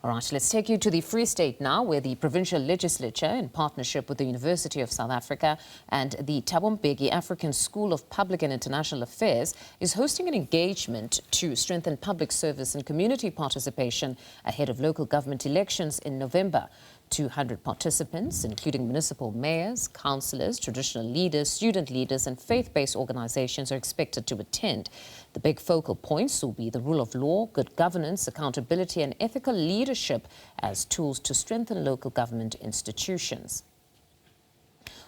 All right, let's take you to the Free State now, where the Provincial Legislature, in partnership with the University of South Africa and the Thabo Mbeki African School of Public and International Affairs, is hosting an engagement to strengthen public service and community participation ahead of local government elections in November. 200 participants, including municipal mayors, councillors, traditional leaders, student leaders and faith-based organizations are expected to attend. The big focal points will be the rule of law, good governance, accountability and ethical leadership as tools to strengthen local government institutions.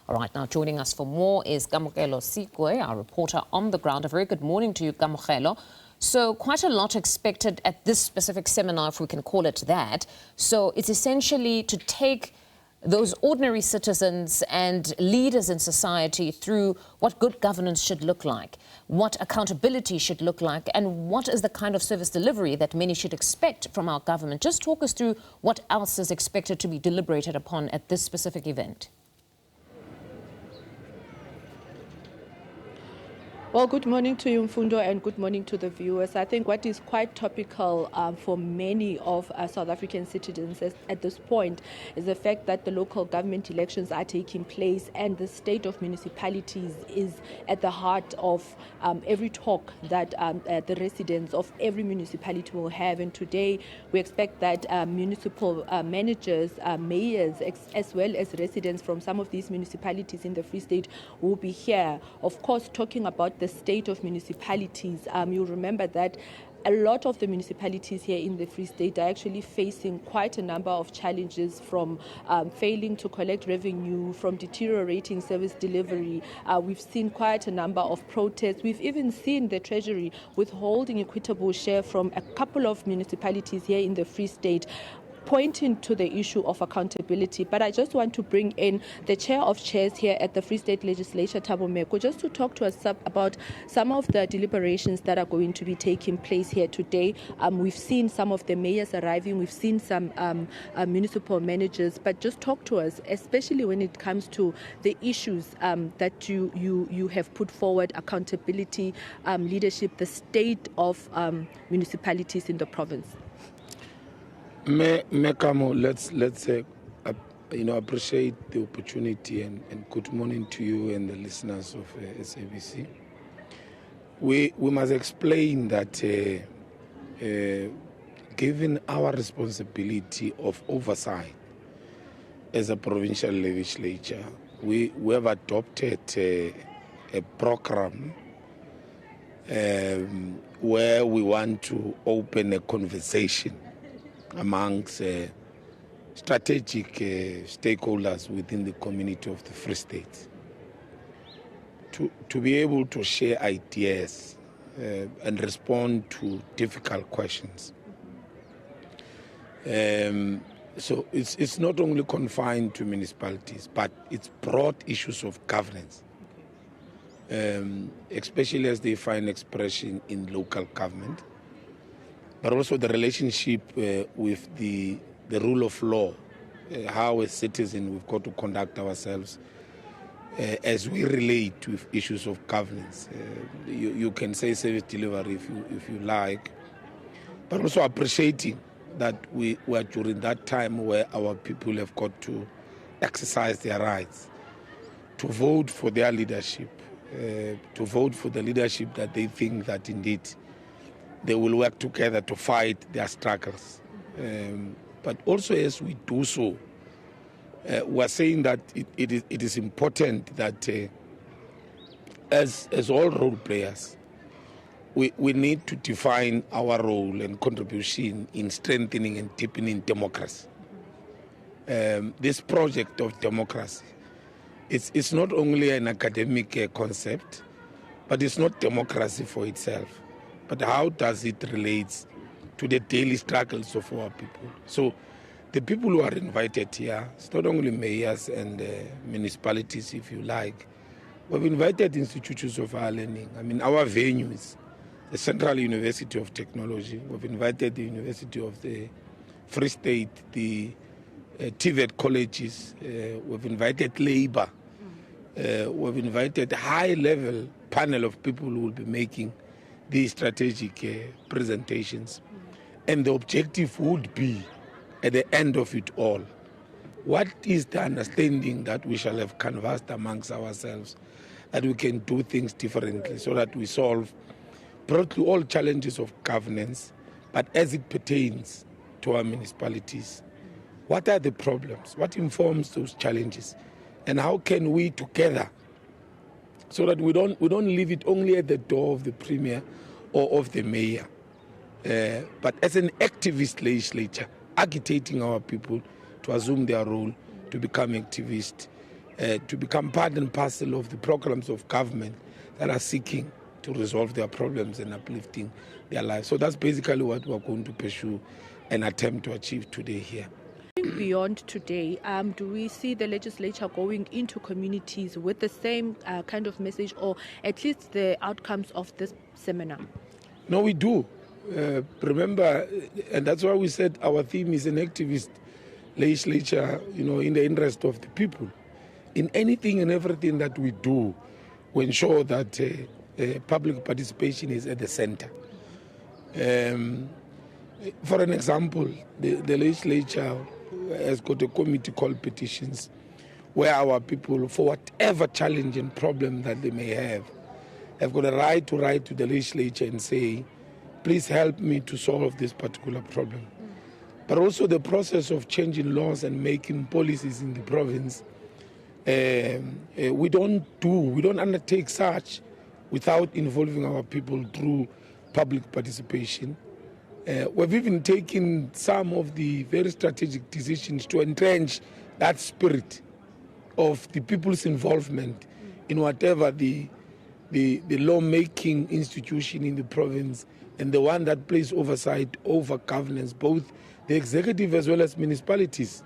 All right, now joining us for more is Kamogelo Sikwe, our reporter on the ground. A very good morning to you, Kamogelo. So quite a lot expected at this specific seminar, if we can call it that. So it's essentially to take those ordinary citizens and leaders in society through what good governance should look like, what accountability should look like, and what is the kind of service delivery that many should expect from our government. Just talk us through what else is expected to be deliberated upon at this specific event. Well, good morning to you, Mfundo, and good morning to the viewers. I think what is quite topical for many of South African citizens at this point is the fact that the local government elections are taking place and the state of municipalities is at the heart of every talk that the residents of every municipality will have. And today we expect that municipal managers, mayors, as well as residents from some of these municipalities in the Free State will be here, of course, talking about the state of municipalities. You'll remember that a lot of the municipalities here in the Free State are actually facing quite a number of challenges, from failing to collect revenue, from deteriorating service delivery. We've seen quite a number of protests. We've even seen the Treasury withholding equitable share from a couple of municipalities here in the Free State, pointing to the issue of accountability. But I just want to bring in the chair of chairs here at the Free State Legislature, Thabo Mbeki, just to talk to us about some of the deliberations that are going to be taking place here today. We've seen some of the mayors arriving, we've seen some municipal managers, but just talk to us, especially when it comes to the issues that you have put forward: accountability, leadership, the state of municipalities in the province. Mekamo, let's appreciate the opportunity and good morning to you and the listeners of SABC. We must explain that given our responsibility of oversight as a provincial legislature, we have adopted a program where we want to open a conversation amongst strategic stakeholders within the community of the Free State to be able to share ideas and respond to difficult questions. So it's not only confined to municipalities, but it's broad issues of governance, especially as they find expression in local government, but also the relationship with the rule of law, how as citizens we've got to conduct ourselves as we relate with issues of governance. You can say service delivery if you like, but also appreciating that we are during that time where our people have got to exercise their rights, to vote for their leadership, to vote for the leadership that they think that indeed they will work together to fight their struggles. But also as we do so, we're saying that it is important that as all role players, we need to define our role and contribution in strengthening and deepening democracy. This project of democracy, it's not only an academic concept, but it's not democracy for itself. But how does it relate to the daily struggles of our people? So the people who are invited here, it's not only mayors and municipalities, if you like. We've invited institutions of higher learning. I mean, our venues, the Central University of Technology. We've invited the University of the Free State, the TVET colleges. We've invited labor. We've invited a high-level panel of people who will be making these strategic presentations. And the objective would be at the end of it all, what is the understanding that we shall have canvassed amongst ourselves, that we can do things differently so that we solve broadly all challenges of governance, but as it pertains to our municipalities, what are the problems? What informs those challenges? And how can we together, so that we don't leave it only at the door of the premier or of the mayor, but as an activist legislature, agitating our people to assume their role, to become activists, to become part and parcel of the programs of government that are seeking to resolve their problems and uplifting their lives. So that's basically what we're going to pursue and attempt to achieve today here. Beyond today, do we see the legislature going into communities with the same kind of message, or at least the outcomes of this seminar? No, we do. Remember, and that's why we said our theme is an activist legislature, in the interest of the people. In anything and everything that we do, we ensure that public participation is at the center. For an example, the legislature has got a committee called petitions, where our people, for whatever challenge and problem that they may have got a right to write to the legislature and say, please help me to solve this particular problem. But also the process of changing laws and making policies in the province, we don't undertake such without involving our people through public participation. We've even taken some of the very strategic decisions to entrench that spirit of the people's involvement in whatever the lawmaking institution in the province and the one that plays oversight over governance, both the executive as well as municipalities.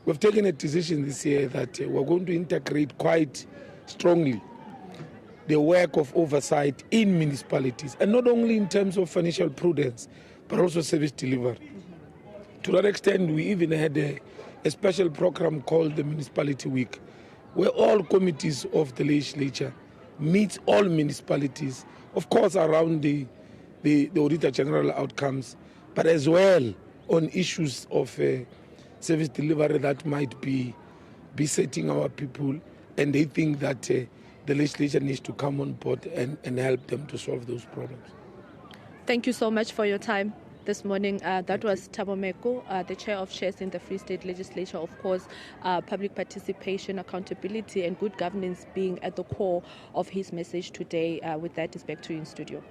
We've taken a decision this year that we're going to integrate quite strongly the work of oversight in municipalities, and not only in terms of financial prudence, but also service delivery. To that extent, we even had a special program called the Municipality Week, where all committees of the legislature meet all municipalities, of course around the Auditor General outcomes, but as well on issues of service delivery that might be besetting our people, and they think that the legislature needs to come on board and help them to solve those problems. Thank you so much for your time this morning. That was Thabo Mbeki, the chair of chairs in the Free State Legislature. Of course, public participation, accountability and good governance being at the core of his message today. With that, it's back to you in studio.